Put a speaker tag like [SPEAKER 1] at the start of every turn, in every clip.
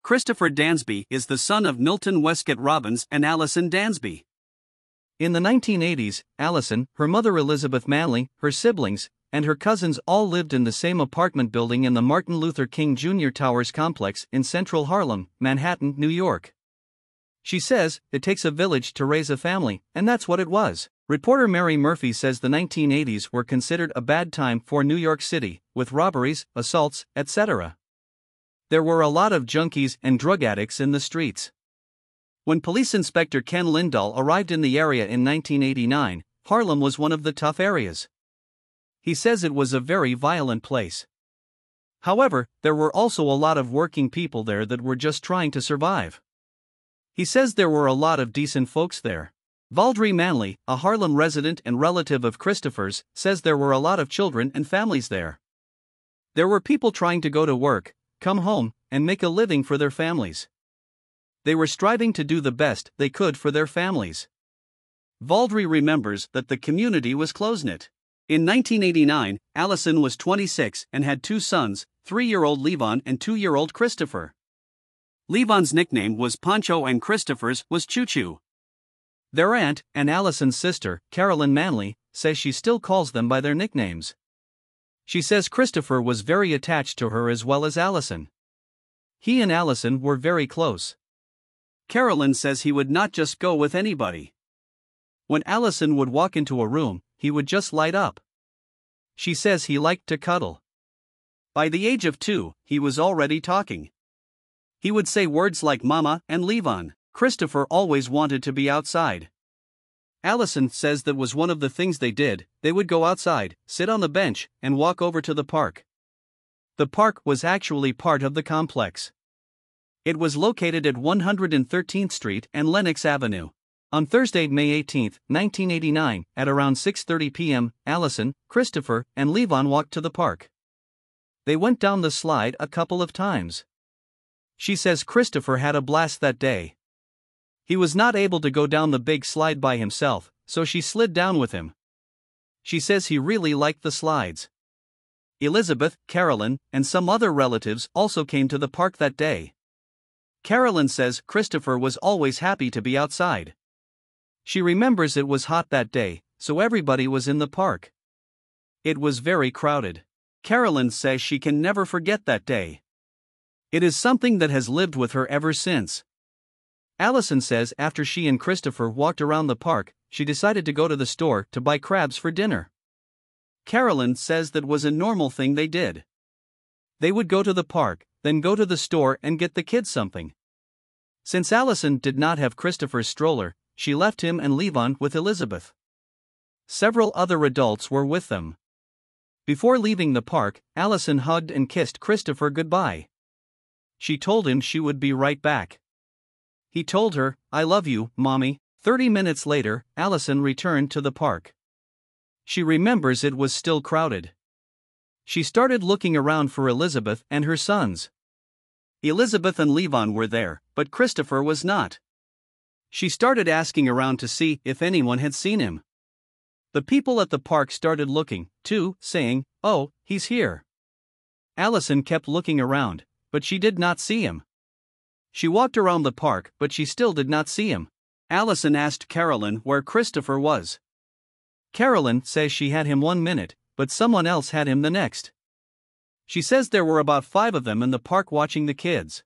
[SPEAKER 1] Christopher Dansby is the son of Milton Westcott Robbins and Allison Dansby.
[SPEAKER 2] In the 1980s, Allison, her mother Elizabeth Manley, her siblings, and her cousins all lived in the same apartment building in the Martin Luther King Jr. Towers complex in central Harlem, Manhattan, New York. She says, "It takes a village to raise a family, and that's what it was." Reporter Mary Murphy says the 1980s were considered a bad time for New York City, with robberies, assaults, etc. There were a lot of junkies and drug addicts in the streets. When Police Inspector Ken Lindahl arrived in the area in 1989, Harlem was one of the tough areas. He says it was a very violent place. However, there were also a lot of working people there that were just trying to survive. He says there were a lot of decent folks there. Valdry Manley, a Harlem resident and relative of Christopher's, says there were a lot of children and families there. There were people trying to go to work, come home, and make a living for their families. They were striving to do the best they could for their families.
[SPEAKER 1] Valdry remembers that the community was close-knit. In 1989, Allison was 26 and had two sons, 3-year-old Levon and 2-year-old Christopher. Levon's nickname was Pancho and Christopher's was Choo Choo.
[SPEAKER 2] Their aunt, and Allison's sister, Carolyn Manley, says she still calls them by their nicknames. She says Christopher was very attached to her as well as Allison. He and Allison were very close.
[SPEAKER 1] Carolyn says he would not just go with anybody. When Allison would walk into a room, he would just light up. She says he liked to cuddle. By the age of 2, he was already talking. He would say words like mama and Levon. Christopher always wanted to be outside. Allison says that was one of the things they did. They would go outside, sit on the bench, and walk over to the park. The park was actually part of the complex. It was located at 113th Street and Lenox Avenue. On Thursday, May 18, 1989, at around 6:30 p.m., Allison, Christopher, and Levon walked to the park. They went down the slide a couple of times. She says Christopher had a blast that day. He was not able to go down the big slide by himself, so she slid down with him. She says he really liked the slides. Elizabeth, Carolyn, and some other relatives also came to the park that day. Carolyn says Christopher was always happy to be outside. She remembers it was hot that day, so everybody was in the park. It was very crowded. Carolyn says she can never forget that day. It is something that has lived with her ever since. Allison says after she and Christopher walked around the park, she decided to go to the store to buy crabs for dinner. Carolyn says that was a normal thing they did. They would go to the park, then go to the store and get the kids something. Since Allison did not have Christopher's stroller, she left him and Levon with Elizabeth. Several other adults were with them. Before leaving the park, Allison hugged and kissed Christopher goodbye. She told him she would be right back. He told her, "I love you, Mommy." 30 minutes later, Allison returned to the park. She remembers it was still crowded. She started looking around for Elizabeth and her sons. Elizabeth and Levon were there, but Christopher was not. She started asking around to see if anyone had seen him. The people at the park started looking, too, saying, "Oh, he's here." Allison kept looking around, but she did not see him. She walked around the park, but she still did not see him. Allison asked Carolyn where Christopher was. Carolyn says she had him 1 minute, but someone else had him the next. She says there were about 5 of them in the park watching the kids.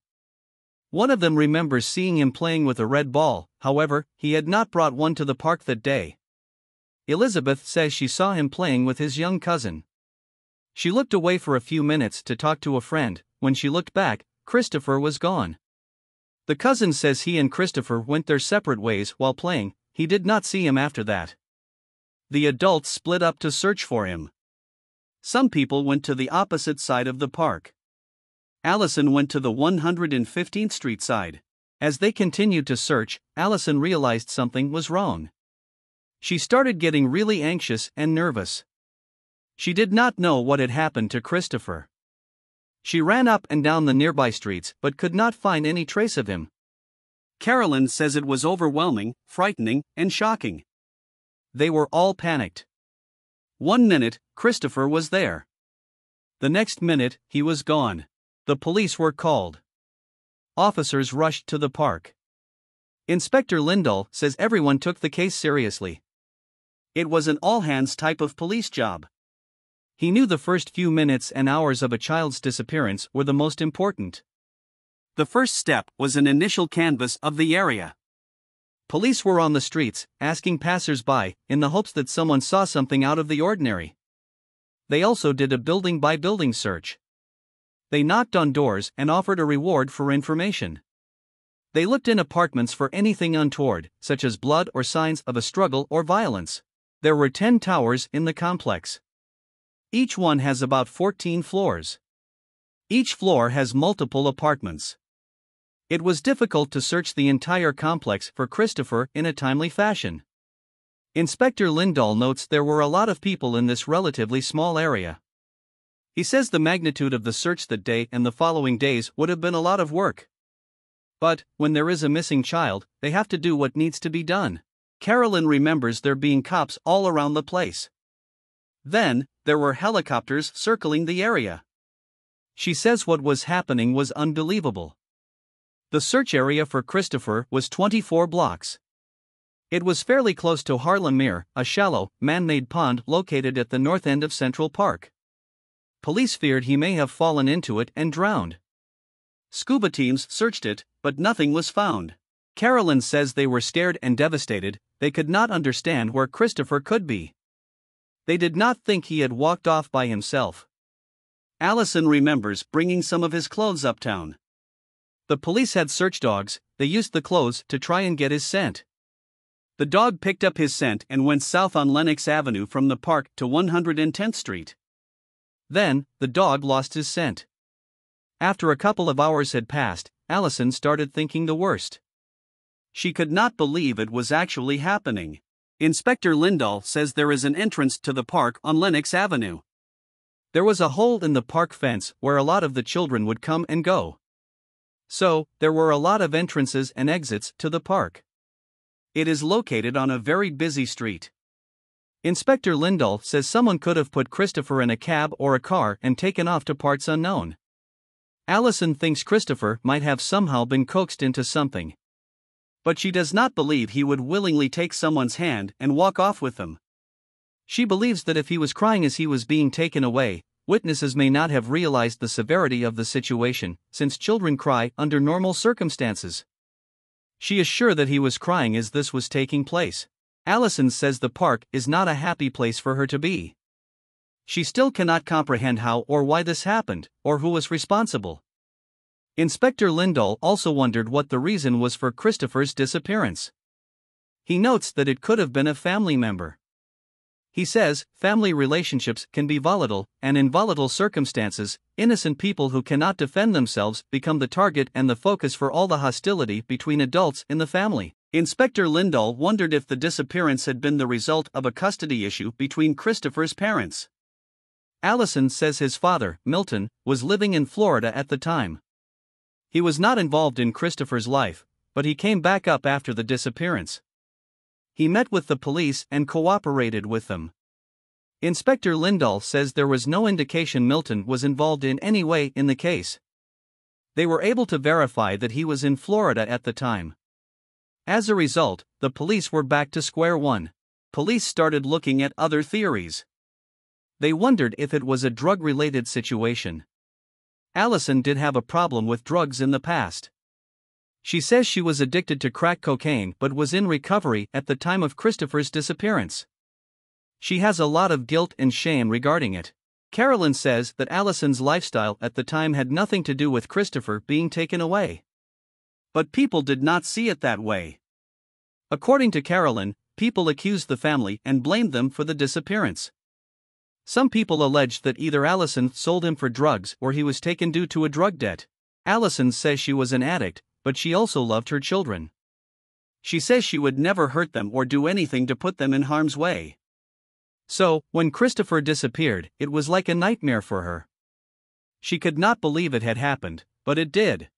[SPEAKER 1] One of them remembers seeing him playing with a red ball, however, he had not brought one to the park that day. Elizabeth says she saw him playing with his young cousin. She looked away for a few minutes to talk to a friend. When she looked back, Christopher was gone. The cousin says he and Christopher went their separate ways while playing. He did not see him after that. The adults split up to search for him. Some people went to the opposite side of the park. Allison went to the 115th Street side. As they continued to search, Allison realized something was wrong. She started getting really anxious and nervous. She did not know what had happened to Christopher. She ran up and down the nearby streets but could not find any trace of him. Carolyn says it was overwhelming, frightening, and shocking. They were all panicked. 1 minute, Christopher was there. The next minute, he was gone. The police were called. Officers rushed to the park. Inspector Lindahl says everyone took the case seriously. It was an all-hands type of police job. He knew the first few minutes and hours of a child's disappearance were the most important. The first step was an initial canvass of the area. Police were on the streets, asking passers-by, in the hopes that someone saw something out of the ordinary. They also did a building-by-building search. They knocked on doors and offered a reward for information. They looked in apartments for anything untoward, such as blood or signs of a struggle or violence. There were 10 towers in the complex. Each one has about 14 floors. Each floor has multiple apartments. It was difficult to search the entire complex for Christopher in a timely fashion. Inspector Lindahl notes there were a lot of people in this relatively small area. He says the magnitude of the search that day and the following days would have been a lot of work. But, when there is a missing child, they have to do what needs to be done. Carolyn remembers there being cops all around the place. Then, there were helicopters circling the area. She says what was happening was unbelievable. The search area for Christopher was 24 blocks. It was fairly close to Harlem Mere, a shallow, man-made pond located at the north end of Central Park. Police feared he may have fallen into it and drowned. Scuba teams searched it, but nothing was found. Carolyn says they were scared and devastated. They could not understand where Christopher could be. They did not think he had walked off by himself. Allison remembers bringing some of his clothes uptown. The police had search dogs. They used the clothes to try and get his scent. The dog picked up his scent and went south on Lenox Avenue from the park to 110th Street. Then, the dog lost his scent. After a couple of hours had passed, Allison started thinking the worst. She could not believe it was actually happening. Inspector Lindahl says there is an entrance to the park on Lenox Avenue. There was a hole in the park fence where a lot of the children would come and go. So, there were a lot of entrances and exits to the park. It is located on a very busy street. Inspector Lindahl says someone could have put Christopher in a cab or a car and taken off to parts unknown. Allison thinks Christopher might have somehow been coaxed into something. But she does not believe he would willingly take someone's hand and walk off with them. She believes that if he was crying as he was being taken away, witnesses may not have realized the severity of the situation, since children cry under normal circumstances. She is sure that he was crying as this was taking place. Allison says the park is not a happy place for her to be. She still cannot comprehend how or why this happened, or who was responsible. Inspector Lindahl also wondered what the reason was for Christopher's disappearance. He notes that it could have been a family member. He says, family relationships can be volatile, and in volatile circumstances, innocent people who cannot defend themselves become the target and the focus for all the hostility between adults in the family. Inspector Lindahl wondered if the disappearance had been the result of a custody issue between Christopher's parents. Allison says his father, Milton, was living in Florida at the time. He was not involved in Christopher's life, but he came back up after the disappearance. He met with the police and cooperated with them. Inspector Lindahl says there was no indication Milton was involved in any way in the case. They were able to verify that he was in Florida at the time. As a result, the police were back to square one. Police started looking at other theories. They wondered if it was a drug-related situation. Allison did have a problem with drugs in the past. She says she was addicted to crack cocaine but was in recovery at the time of Christopher's disappearance. She has a lot of guilt and shame regarding it. Carolyn says that Allison's lifestyle at the time had nothing to do with Christopher being taken away. But people did not see it that way. According to Carolyn, people accused the family and blamed them for the disappearance. Some people alleged that either Allison sold him for drugs or he was taken due to a drug debt. Allison says she was an addict, but she also loved her children. She says she would never hurt them or do anything to put them in harm's way. So, when Christopher disappeared, it was like a nightmare for her. She could not believe it had happened, but it did.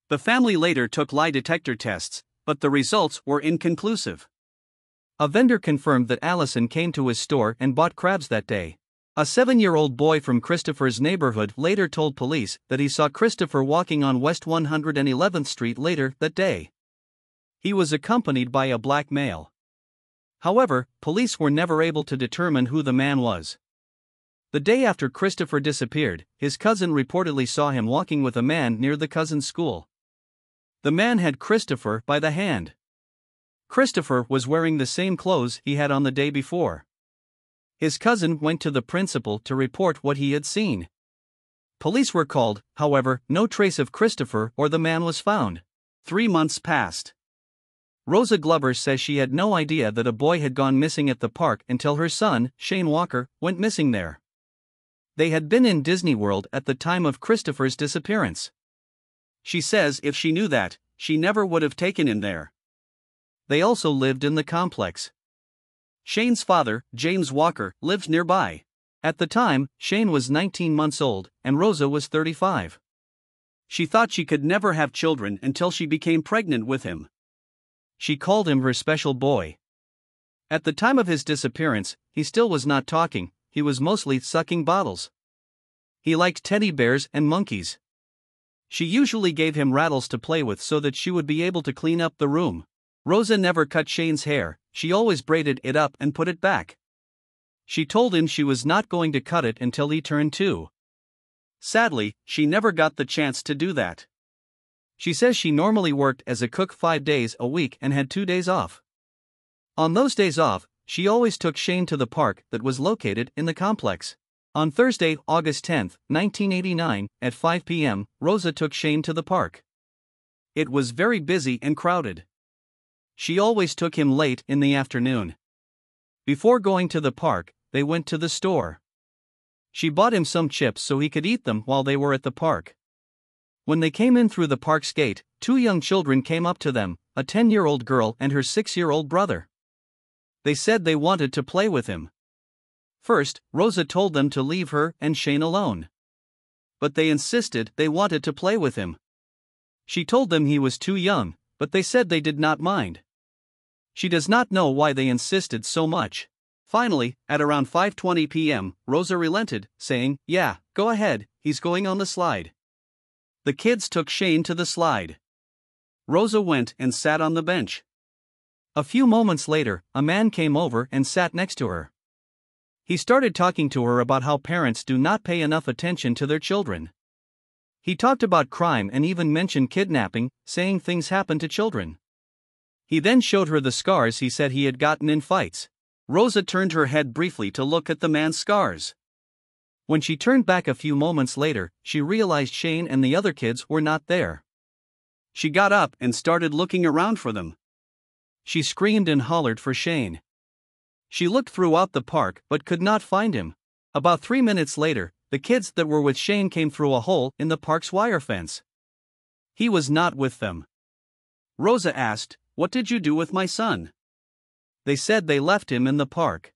[SPEAKER 1] The family later took lie detector tests, but the results were inconclusive. A vendor confirmed that Allison came to his store and bought crabs that day.
[SPEAKER 2] A 7-year-old boy from Christopher's neighborhood later told police that he saw Christopher walking on West 111th Street later that day. He was accompanied by a black male. However, police were never able to determine who the man was. The day after Christopher disappeared, his cousin reportedly saw him walking with a man near the cousin's school. The man had Christopher by the hand. Christopher was wearing the same clothes he had on the day before. His cousin went to the principal to report what he had seen. Police were called, however, no trace of Christopher or the man was found.
[SPEAKER 1] 3 months passed.
[SPEAKER 2] Rosa Glover says she had no idea that a boy had gone missing at the park until her son, Shane Walker, went missing there. They had been in Disney World at the time of Christopher's disappearance.
[SPEAKER 1] She says if she knew that, she never would have taken him there.
[SPEAKER 2] They also lived in the complex.
[SPEAKER 1] Shane's father, James Walker, lived nearby.
[SPEAKER 2] At the time, Shane was 19 months old, and Rosa was 35.
[SPEAKER 1] She thought she could never have children until she became pregnant with him.
[SPEAKER 2] She called him her special boy. At the time of his disappearance, he still was not talking, he was mostly sucking bottles. He liked teddy bears and monkeys. She usually gave him rattles to play with so that she would be able to clean up the room. Rosa never cut Shane's hair, she always braided it up and put it back. She told him she was not going to cut it until he turned 2.
[SPEAKER 1] Sadly, she never got the chance to do that.
[SPEAKER 2] She says she normally worked as a cook 5 days a week and had 2 days off. On those days off, she always took Shane to the park that was located in the complex. On Thursday, August 10, 1989, at 5 p.m., Rosa took Shane to the park.
[SPEAKER 1] It was very busy and crowded.
[SPEAKER 2] She always took him late in the afternoon. Before going to the park, they went to the store. She bought him some chips so he could eat them while they were at the park. When they came in through the park's gate, 2 young children came up to them, a 10-year-old girl and her 6-year-old brother. They said they wanted to play with him. First, Rosa told them to leave her and Shane alone. But they insisted they wanted to play with him. She told them he was too young, but they said they did not mind. She does not know why they insisted so much.
[SPEAKER 1] Finally, at around 5:20 p.m., Rosa relented, saying, "Yeah, go ahead, he's going on the slide." The kids took Shane to the slide. Rosa went and sat on the bench.
[SPEAKER 2] A few moments later, a man came over and sat next to her. He started talking to her about how parents do not pay enough attention to their children. He talked about crime and even mentioned kidnapping, saying things happen to children. He then showed her the scars he said he had gotten in fights.
[SPEAKER 1] Rosa turned her head briefly to look at the man's scars.
[SPEAKER 2] When she turned back a few moments later, she realized Shane and the other kids were not there.
[SPEAKER 1] She got up and started looking around for them.
[SPEAKER 2] She screamed and hollered for Shane. She looked throughout the park but could not find him. About 3 minutes later, the kids that were with Shane came through a hole in the park's wire fence. He was not with them.
[SPEAKER 1] Rosa asked, "What did you do with my son?"
[SPEAKER 2] They said they left him in the park.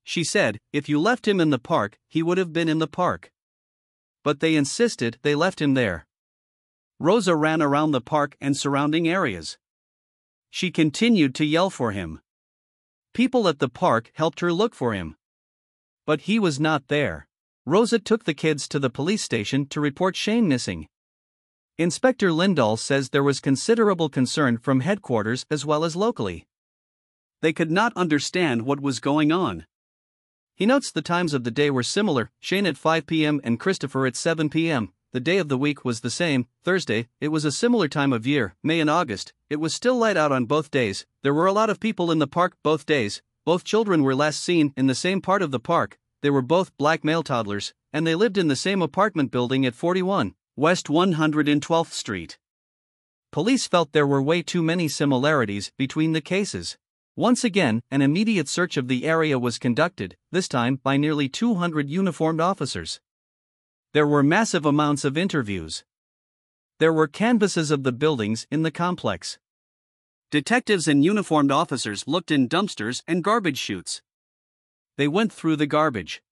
[SPEAKER 1] She said, "If you left him in the park, he would have been in the park."
[SPEAKER 2] But they insisted they left him there.
[SPEAKER 1] Rosa ran around the park and surrounding areas. She continued to yell for him.
[SPEAKER 2] People at the park helped her look for him. But he was not there. Rosa took the kids to the police station to report Shane missing. Inspector Lindahl says there was considerable concern from headquarters as well as locally.
[SPEAKER 1] They could not understand what was going on.
[SPEAKER 2] He notes the times of the day were similar, Shane at 5 p.m. and Christopher at 7 p.m. The day of the week was the same, Thursday. It was a similar time of year, May and August. It was still light out on both days. There were a lot of people in the park both days. Both children were last seen in the same part of the park. They were both black male toddlers, and they lived in the same apartment building at 41
[SPEAKER 1] West 112th Street.
[SPEAKER 2] Police felt there were way too many similarities between the cases. Once again, an immediate search of the area was conducted, this time by nearly 200 uniformed officers. There were massive amounts of interviews. There were canvases of the buildings in the complex.
[SPEAKER 1] Detectives and uniformed officers looked in dumpsters and garbage chutes.
[SPEAKER 2] They went through the garbage.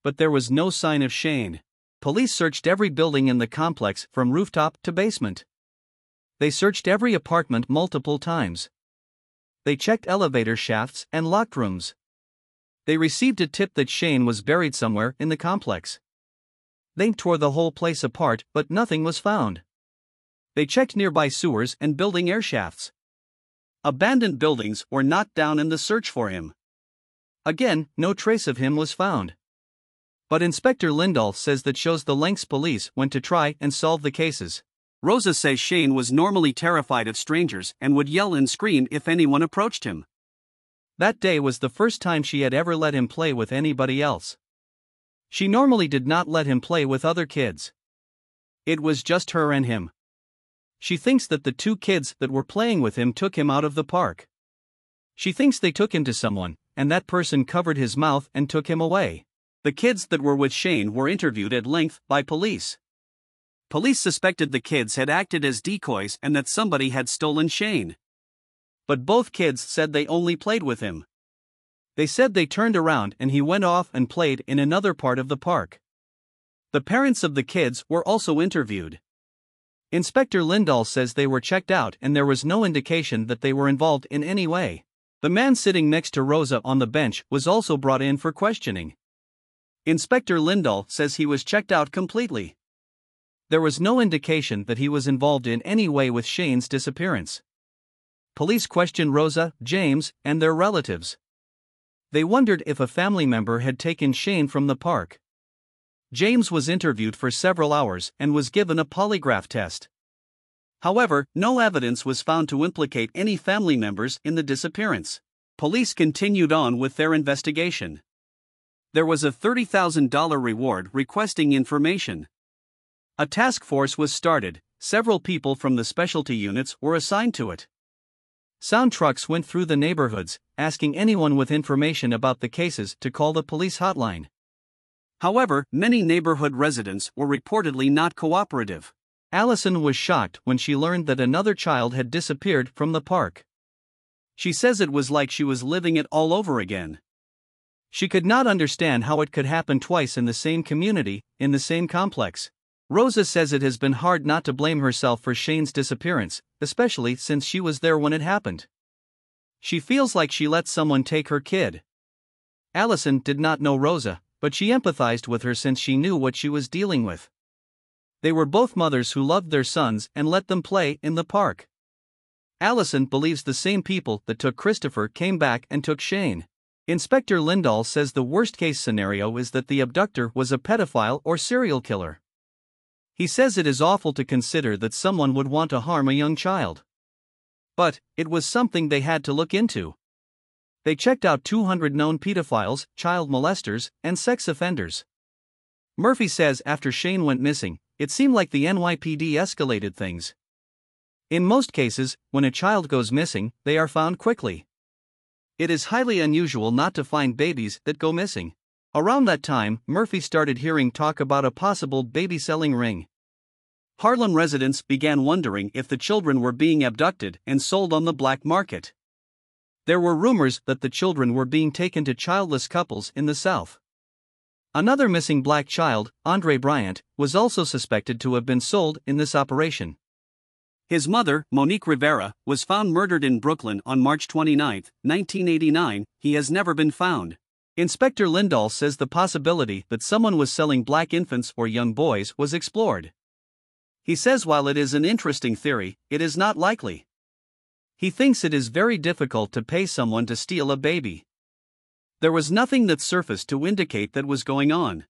[SPEAKER 2] But there was no sign of Shane. Police searched every building in the complex from rooftop to basement. They searched every apartment multiple times. They checked elevator shafts and locked rooms. They received a tip that Shane was buried somewhere in the complex. They tore the whole place apart, but nothing was found. They checked nearby sewers and building air shafts. Abandoned buildings were knocked down in the search for him. Again, no trace of him was found. But Inspector Lindahl says that shows the lengths police went to try and solve the cases.
[SPEAKER 1] Rosa says Shane was normally terrified of strangers and would yell and scream if anyone approached him.
[SPEAKER 2] That day was the first time she had ever let him play with anybody else. She normally did not let him play with other kids. It was just her and him. She thinks that the two kids that were playing with him took him out of the park. She thinks they took him to someone, and that person covered his mouth and took him away.
[SPEAKER 1] The kids that were with Shane were interviewed at length by police. Police suspected the kids had acted as decoys and that somebody had stolen Shane. But both kids said they only played with him. They said they turned around and he went off and played in another part of the park. The parents of the kids were also interviewed. Inspector Lindahl says they were checked out and there was no indication that they were involved in any way. The man sitting next to Rosa on the bench was also brought in for questioning. Inspector Lindahl says he was checked out completely. There was no indication that he was involved in any way with Shane's disappearance. Police questioned Rosa, James, and their relatives. They wondered if a family member had taken Shane from the park. James was interviewed for several hours and was given a polygraph test. However, no evidence was found to implicate any family members in the disappearance. Police continued on with their investigation. There was a $30,000 reward requesting information. A task force was started, several people from the specialty units were assigned to it. Sound trucks went through the neighborhoods, asking anyone with information about the cases to call the police hotline. However, many neighborhood residents were reportedly not cooperative. Allison was shocked when she learned that another child had disappeared from the park. She says it was like she was living it all over again. She could not understand how it could happen twice in the same community, in the same complex. Rosa says it has been hard not to blame herself for Shane's disappearance, especially since she was there when it happened. She feels like she let someone take her kid. Allison did not know Rosa, but she empathized with her since she knew what she was dealing with. They were both mothers who loved their sons and let them play in the park. Allison believes the same people that took Christopher came back and took Shane. Inspector Lindahl says the worst-case scenario is that the abductor was a pedophile or serial killer. He says it is awful to consider that someone would want to harm a young child. But it was something they had to look into. They checked out 200 known pedophiles, child molesters, and sex offenders. Murphy says after Shane went missing, it seemed like the NYPD escalated things. In most cases, when a child goes missing, they are found quickly. It is highly unusual not to find babies that go missing. Around that time, Murphy started hearing talk about a possible baby-selling ring. Harlem residents began wondering if the children were being abducted and sold on the black market. There were rumors that the children were being taken to childless couples in the South. Another missing black child, Andre Bryant, was also suspected to have been sold in this operation. His mother, Monique Rivera, was found murdered in Brooklyn on March 29, 1989. He has never been found. Inspector Lindahl says the possibility that someone was selling black infants or young boys was explored. He says while it is an interesting theory, it is not likely. He thinks it is very difficult to pay someone to steal a baby. There was nothing that surfaced to indicate that was going on.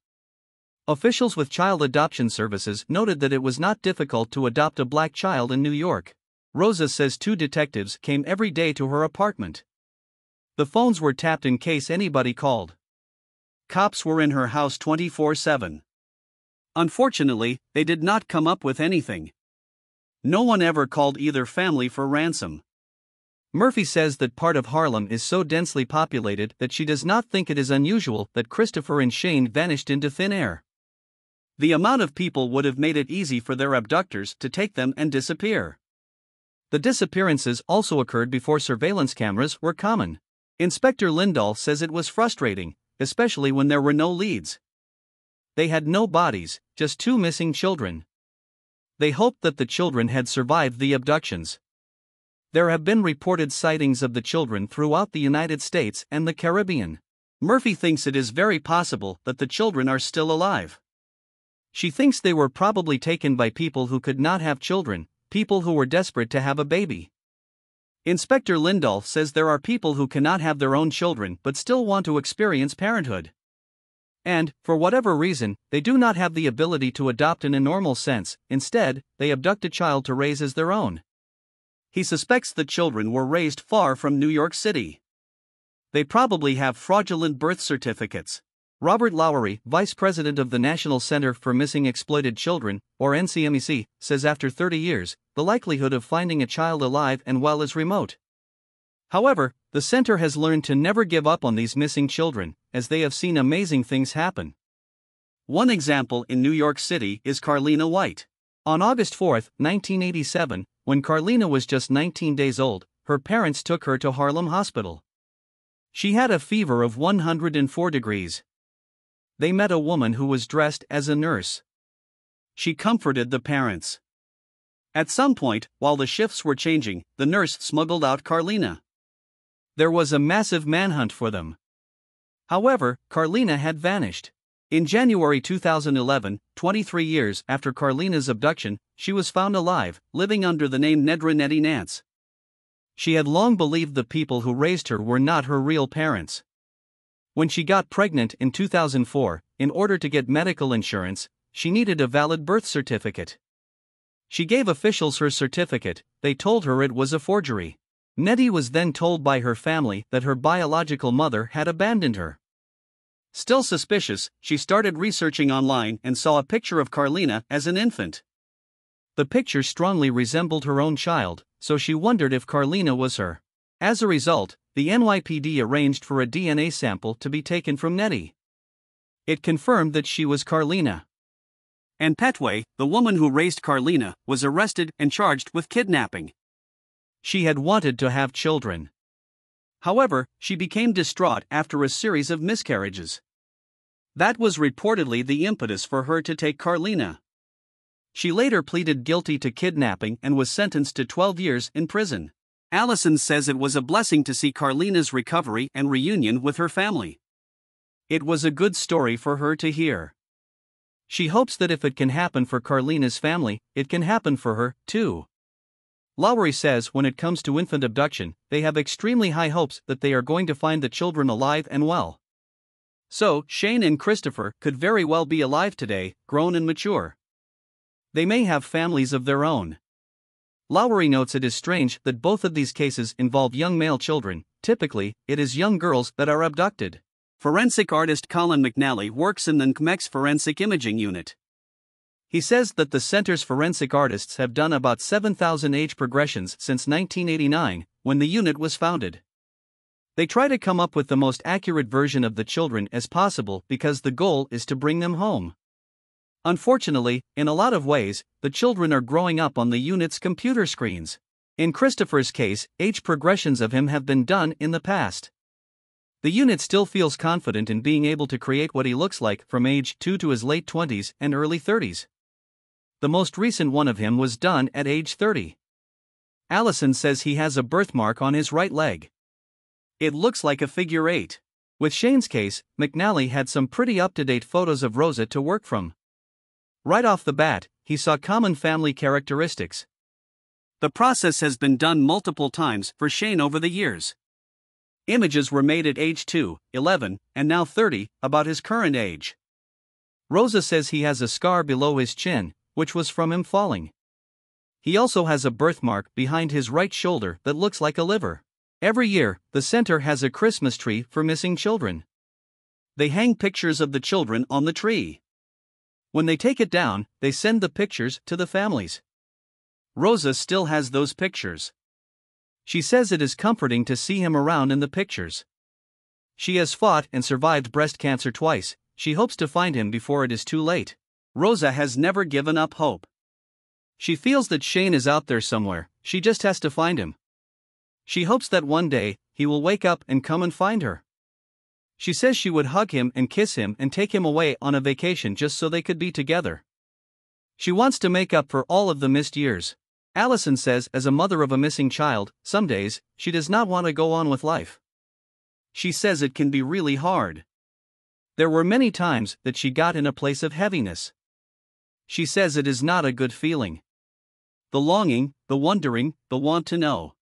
[SPEAKER 1] Officials with child adoption services noted that it was not difficult to adopt a black child in New York. Rosa says 2 detectives came every day to her apartment. The phones were tapped in case anybody called. Cops were in her house 24/7. Unfortunately, they did not come up with anything. No one ever called either family for ransom. Murphy says that part of Harlem is so densely populated that she does not think it is unusual that Christopher and Shane vanished into thin air. The amount of people would have made it easy for their abductors to take them and disappear. The disappearances also occurred before surveillance cameras were common. Inspector Lindahl says it was frustrating, especially when there were no leads. They had no bodies, just 2 missing children. They hoped that the children had survived the abductions. There have been reported sightings of the children throughout the United States and the Caribbean. Murphy thinks it is very possible that the children are still alive. She thinks they were probably taken by people who could not have children, people who were desperate to have a baby. Inspector Lindahl says there are people who cannot have their own children but still want to experience parenthood. And, for whatever reason, they do not have the ability to adopt in a normal sense, instead, they abduct a child to raise as their own. He suspects the children were raised far from New York City. They probably have fraudulent birth certificates. Robert Lowery, vice president of the National Center for Missing Exploited Children, or NCMEC, says after 30 years, the likelihood of finding a child alive and well is remote. However, the center has learned to never give up on these missing children, as they have seen amazing things happen. One example in New York City is Carlina White. On August 4, 1987, when Carlina was just 19 days old, her parents took her to Harlem Hospital. She had a fever of 104 degrees. They met a woman who was dressed as a nurse. She comforted the parents. At some point, while the shifts were changing, the nurse smuggled out Carlina. There was a massive manhunt for them. However, Carlina had vanished. In January 2011, 23 years after Carlina's abduction, she was found alive, living under the name Nedra Nettie Nance. She had long believed the people who raised her were not her real parents. When she got pregnant in 2004, in order to get medical insurance, she needed a valid birth certificate. She gave officials her certificate. They told her it was a forgery. Nettie was then told by her family that her biological mother had abandoned her. Still suspicious, she started researching online and saw a picture of Carlina as an infant. The picture strongly resembled her own child, so she wondered if Carlina was her. As a result, the NYPD arranged for a DNA sample to be taken from Nettie. It confirmed that she was Carlina. Ann Petway, the woman who raised Carlina, was arrested and charged with kidnapping. She had wanted to have children. However, she became distraught after a series of miscarriages. That was reportedly the impetus for her to take Carlina. She later pleaded guilty to kidnapping and was sentenced to 12 years in prison. Allison says it was a blessing to see Carlina's recovery and reunion with her family. It was a good story for her to hear. She hopes that if it can happen for Carlina's family, it can happen for her, too. Lowery says when it comes to infant abduction, they have extremely high hopes that they are going to find the children alive and well. So, Shane and Christopher could very well be alive today, grown and mature. They may have families of their own. Lowery notes it is strange that both of these cases involve young male children. Typically, it is young girls that are abducted. Forensic artist Colin McNally works in the NCMEC's Forensic Imaging Unit. He says that the center's forensic artists have done about 7,000 age progressions since 1989, when the unit was founded. They try to come up with the most accurate version of the children as possible because the goal is to bring them home. Unfortunately, in a lot of ways, the children are growing up on the unit's computer screens. In Christopher's case, age progressions of him have been done in the past. The unit still feels confident in being able to create what he looks like from age 2 to his late 20s and early 30s. The most recent one of him was done at age 30. Allison says he has a birthmark on his right leg. It looks like a figure 8. With Shane's case, McNally had some pretty up-to-date photos of Rosa to work from. Right off the bat, he saw common family characteristics. The process has been done multiple times for Shane over the years. Images were made at age 2, 11, and now 30, about his current age. Rosa says he has a scar below his chin, which was from him falling. He also has a birthmark behind his right shoulder that looks like a liver. Every year, the center has a Christmas tree for missing children. They hang pictures of the children on the tree. When they take it down, they send the pictures to the families. Rosa still has those pictures. She says it is comforting to see him around in the pictures. She has fought and survived breast cancer twice. She hopes to find him before it is too late. Rosa has never given up hope. She feels that Shane is out there somewhere, she just has to find him. She hopes that one day, he will wake up and come and find her. She says she would hug him and kiss him and take him away on a vacation just so they could be together. She wants to make up for all of the missed years. Allison says as a mother of a missing child, some days, she does not want to go on with life. She says it can be really hard. There were many times that she got in a place of heaviness. She says it is not a good feeling. The longing, the wondering, the want to know.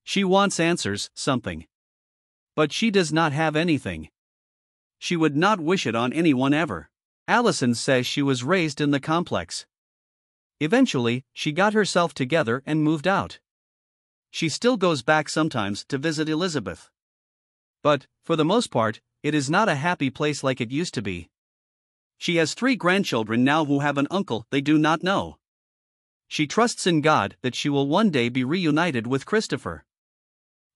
[SPEAKER 1] She wants answers, something. But she does not have anything. She would not wish it on anyone ever. Allison says she was raised in the complex. Eventually, she got herself together and moved out. She still goes back sometimes to visit Elizabeth. But, for the most part, it is not a happy place like it used to be. She has 3 grandchildren now who have an uncle they do not know. She trusts in God that she will one day be reunited with Christopher.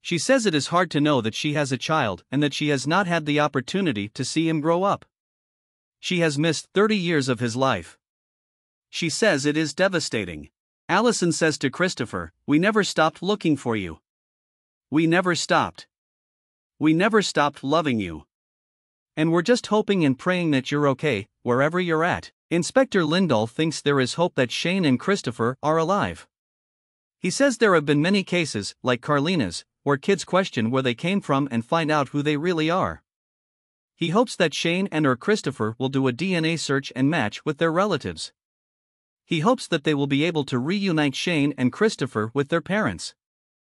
[SPEAKER 1] She says it is hard to know that she has a child and that she has not had the opportunity to see him grow up. She has missed 30 years of his life. She says it is devastating. Allison says to Christopher, "We never stopped looking for you. We never stopped. We never stopped loving you. And we're just hoping and praying that you're okay, wherever you're at." Inspector Lindahl thinks there is hope that Shane and Christopher are alive. He says there have been many cases, like Carlina's, where kids question where they came from and find out who they really are. He hopes that Shane and/or Christopher will do a DNA search and match with their relatives. He hopes that they will be able to reunite Shane and Christopher with their parents.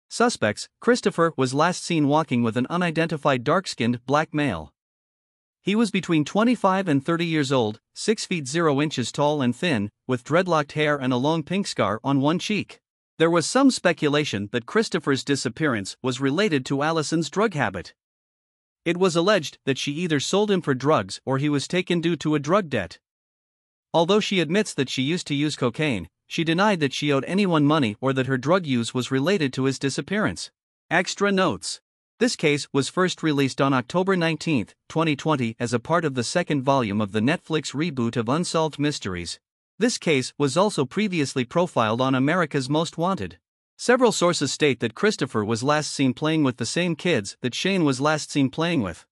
[SPEAKER 1] Suspects: Christopher was last seen walking with an unidentified dark-skinned black male. He was between 25 and 30 years old, 6 feet 0 inches tall and thin, with dreadlocked hair and a long pink scar on one cheek. There was some speculation that Christopher's disappearance was related to Allison's drug habit. It was alleged that she either sold him for drugs or he was taken due to a drug debt. Although she admits that she used to use cocaine, she denied that she owed anyone money or that her drug use was related to his disappearance. Extra notes. This case was first released on October 19, 2020 as a part of the second volume of the Netflix reboot of Unsolved Mysteries. This case was also previously profiled on America's Most Wanted. Several sources state that Christopher was last seen playing with the same kids that Shane was last seen playing with.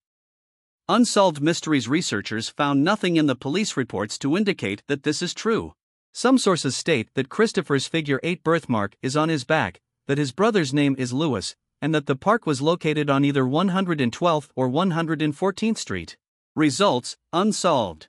[SPEAKER 1] Unsolved Mysteries researchers found nothing in the police reports to indicate that this is true. Some sources state that Christopher's figure 8 birthmark is on his back, that his brother's name is Lewis, and that the park was located on either 112th or 114th Street. Results: unsolved.